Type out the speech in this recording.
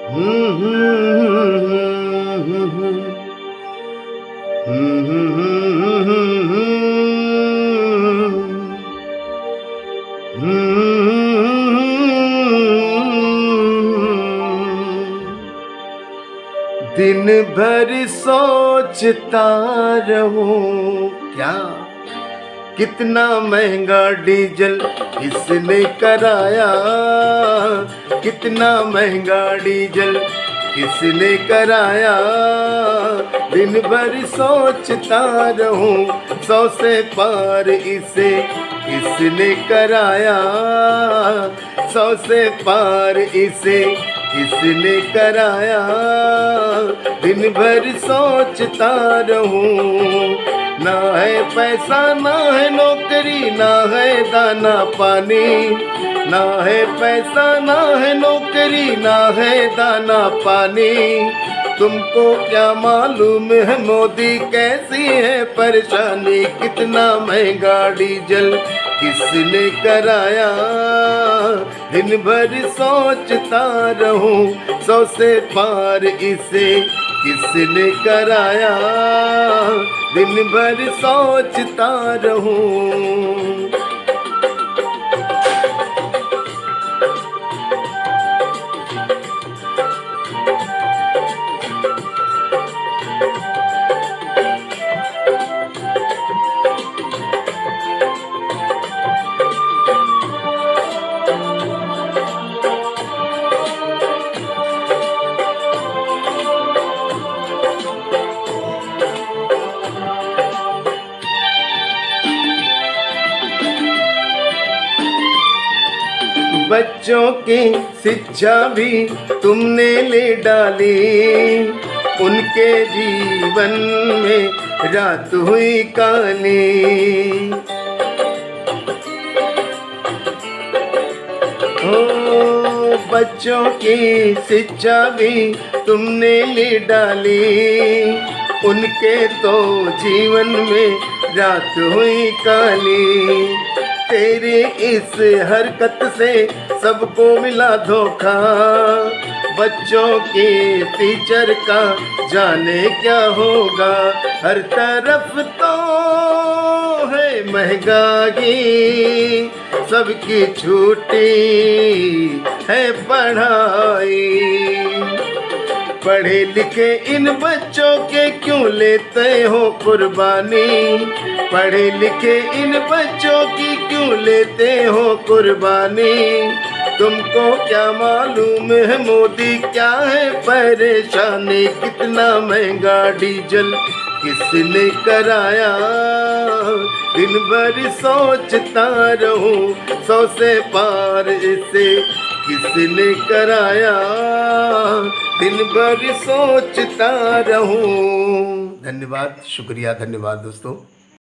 दिन भर सोचता रहूं क्या, कितना महंगा डीजल इसने कराया, कितना महंगा डीजल किसने कराया। दिन भर सोचता रहूं 100 से पार इसे किसने कराया, 100 से पार इसे किसने कराया। दिन भर सोचता रहूं, ना है पैसा ना है नौकरी ना है दाना पानी, ना है पैसा ना है नौकरी ना है दाना पानी। तुमको क्या मालूम है मोदी कैसी है परेशानी, कितना महंगा डीजल किसने कराया। दिन भर सोचता रहूं 100 से पार इसे किसने कराया। दिन भर सोचता रहूं। बच्चों की शिक्षा भी तुमने ले डाली, उनके जीवन में रात हुई काली। ओ बच्चों की शिक्षा भी तुमने ले डाली, उनके तो जीवन में रात हुई काली। तेरी इस हरकत से सबको मिला धोखा, बच्चों के टीचर का जाने क्या होगा। हर तरफ तो है महंगाई, सबकी छूटी है पढ़ाई। पढ़े लिखे इन बच्चों के क्यों लेते हो कुर्बानी, पढ़े लिखे इन बच्चों की क्यों लेते हो कुर्बानी। तुमको क्या मालूम है मोदी क्या है परेशानी, कितना महंगा डीजल किसने कराया। दिन भर सोचता रहूं 100 से पार इसे किसने कराया। दिन भर सोचता रहूं। धन्यवाद, शुक्रिया, धन्यवाद दोस्तों।